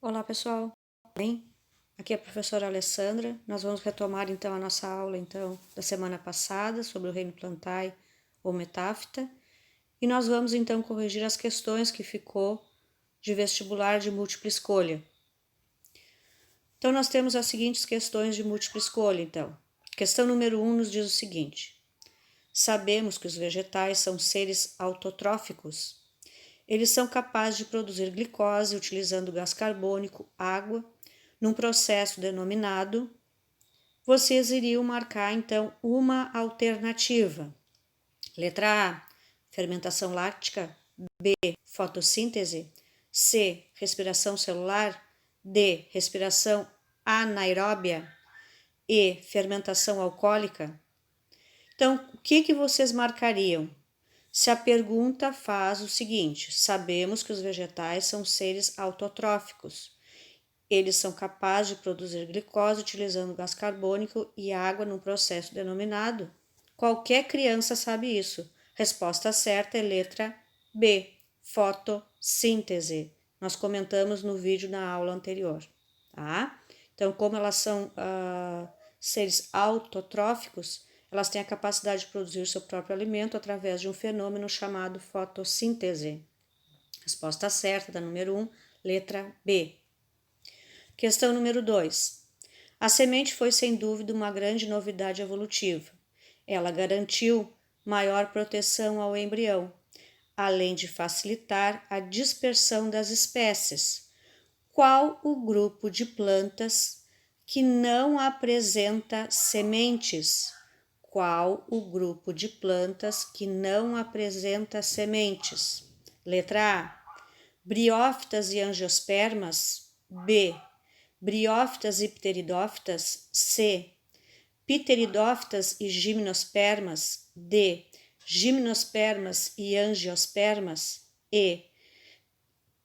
Olá pessoal, bem? Aqui é a professora Alessandra. Nós vamos retomar então a nossa aula da semana passada sobre o reino plantae ou metáfita e nós vamos então corrigir as questões que ficou de vestibular de múltipla escolha. Então nós temos as seguintes questões de múltipla escolha então. Questão número 1 nos diz o seguinte: sabemos que os vegetais são seres autotróficos. Eles são capazes de produzir glicose utilizando gás carbônico, água, num processo denominado. Vocês iriam marcar então uma alternativa. Letra A, fermentação láctica. B, fotossíntese. C, respiração celular. D, respiração anaeróbia. E, fermentação alcoólica. Então, o que vocês marcariam? Se a pergunta faz o seguinte: sabemos que os vegetais são seres autotróficos. Eles são capazes de produzir glicose utilizando gás carbônico e água num processo denominado. Qualquer criança sabe isso. Resposta certa é letra B, fotossíntese. Nós comentamos no vídeo na aula anterior, tá? Então, como elas são seres autotróficos, elas têm a capacidade de produzir seu próprio alimento através de um fenômeno chamado fotossíntese. Resposta certa da número 1, letra B. Questão número 2. A semente foi sem dúvida uma grande novidade evolutiva. Ela garantiu maior proteção ao embrião, além de facilitar a dispersão das espécies. Qual o grupo de plantas que não apresenta sementes? Qual o grupo de plantas que não apresenta sementes? Letra A, briófitas e angiospermas. B, briófitas e pteridófitas. C, pteridófitas e gimnospermas. D, gimnospermas e angiospermas. E,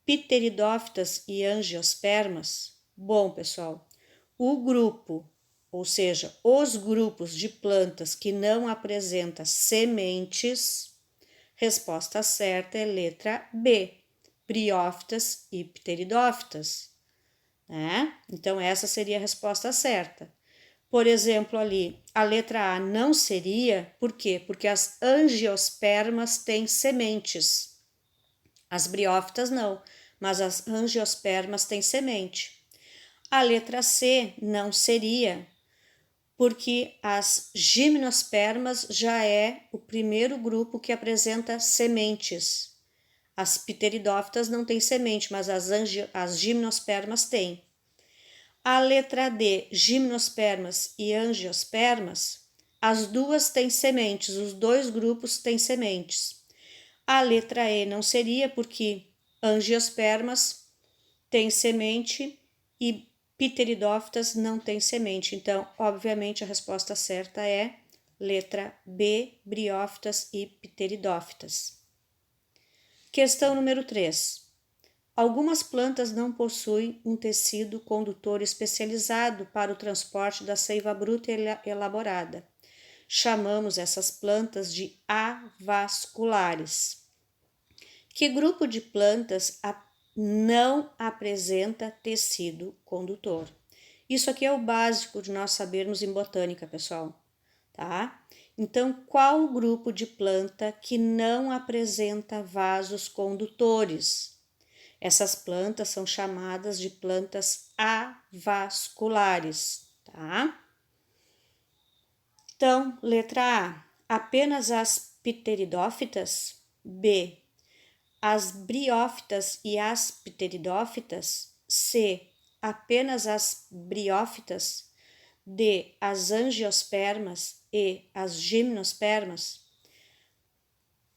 pteridófitas e angiospermas. Bom, pessoal, o grupo, ou seja, os grupos de plantas que não apresentam sementes, resposta certa é letra B, briófitas e pteridófitas. Né? Então, essa seria a resposta certa. Por exemplo, ali, a letra A não seria, por quê? Porque as angiospermas têm sementes. As briófitas não, mas as angiospermas têm semente. A letra C não seria, porque as gimnospermas já é o primeiro grupo que apresenta sementes. As pteridófitas não têm semente, mas as gimnospermas têm. A letra D, gimnospermas e angiospermas, as duas têm sementes, os dois grupos têm sementes. A letra E não seria, porque angiospermas têm semente e pteridófitas não têm semente. Então, obviamente, a resposta certa é letra B, briófitas e pteridófitas. Questão número 3. Algumas plantas não possuem um tecido condutor especializado para o transporte da seiva bruta elaborada. Chamamos essas plantas de avasculares. Que grupo de plantas não apresenta tecido condutor? Isso aqui é o básico de nós sabermos em botânica, pessoal, tá? Então, qual o grupo de planta que não apresenta vasos condutores? Essas plantas são chamadas de plantas avasculares, tá? Então, letra A, apenas as pteridófitas. B, as briófitas e as pteridófitas. C, apenas as briófitas. D, as angiospermas e as gimnospermas.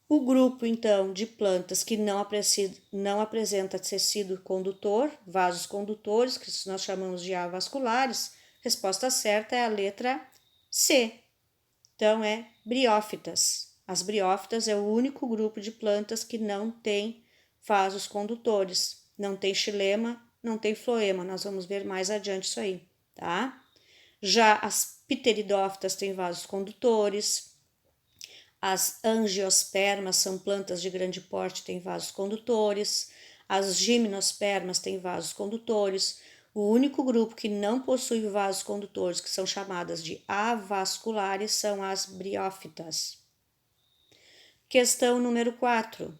O grupo, então, de plantas que não apresenta tecido condutor, vasos condutores, que nós chamamos de avasculares, resposta certa é a letra C. Então, é briófitas. As briófitas é o único grupo de plantas que não tem vasos condutores. Não tem xilema, não tem floema. Nós vamos ver mais adiante isso aí, tá? Já as pteridófitas têm vasos condutores. As angiospermas são plantas de grande porte, têm vasos condutores. As gimnospermas têm vasos condutores. O único grupo que não possui vasos condutores, que são chamadas de avasculares, são as briófitas. Questão número 4.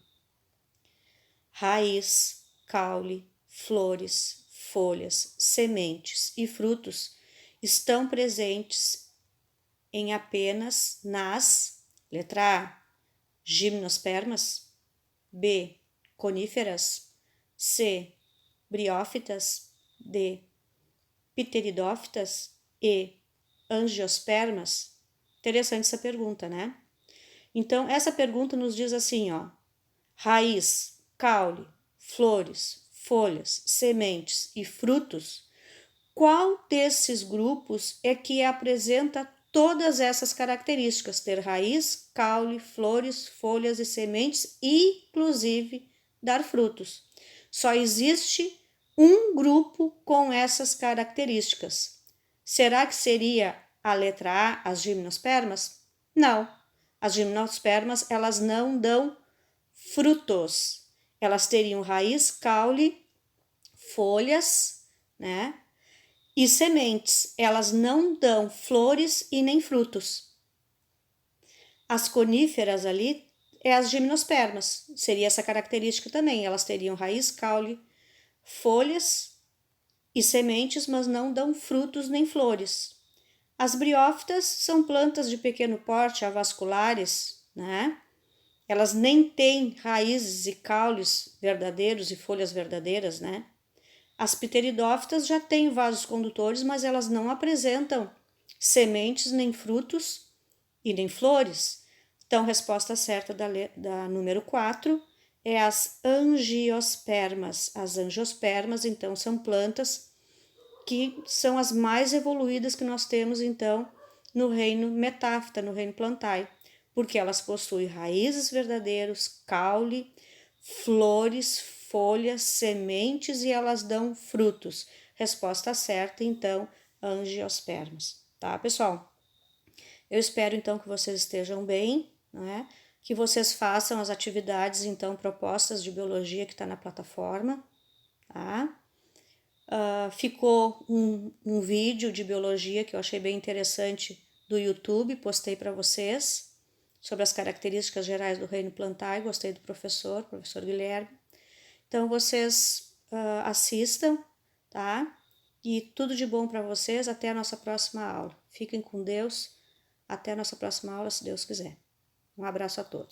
Raiz, caule, flores, folhas, sementes e frutos estão presentes em apenas nas, letra A, gimnospermas, B, coníferas, C, briófitas, D, pteridófitas e angiospermas? Interessante essa pergunta, né? Então, essa pergunta nos diz assim, ó, raiz, caule, flores, folhas, sementes e frutos, qual desses grupos é que apresenta todas essas características? Ter raiz, caule, flores, folhas e sementes, inclusive dar frutos. Só existe um grupo com essas características. Será que seria a letra A, as gimnospermas? Não. As gimnospermas, elas não dão frutos. Elas teriam raiz, caule, folhas, né? E sementes. Elas não dão flores e nem frutos. As coníferas ali é as gimnospermas. Seria essa característica também. Elas teriam raiz, caule, folhas e sementes, mas não dão frutos nem flores. As briófitas são plantas de pequeno porte, avasculares, né? Elas nem têm raízes e caules verdadeiros e folhas verdadeiras, né? As pteridófitas já têm vasos condutores, mas elas não apresentam sementes, nem frutos e nem flores. Então, a resposta certa da número 4 é as angiospermas. As angiospermas, então, são plantas que são as mais evoluídas que nós temos, então, no reino metáfita, no reino plantae, porque elas possuem raízes verdadeiros, caule, flores, folhas, sementes e elas dão frutos. Resposta certa, então, angiospermas. Tá, pessoal? Eu espero, então, que vocês estejam bem, né? Que vocês façam as atividades, então, propostas de biologia que está na plataforma, tá? Ficou um vídeo de biologia que eu achei bem interessante do YouTube, postei para vocês, sobre as características gerais do reino plantae, gostei do professor Guilherme. Então, vocês assistam, tá? E tudo de bom para vocês, até a nossa próxima aula. Fiquem com Deus, até a nossa próxima aula, se Deus quiser. Um abraço a todos.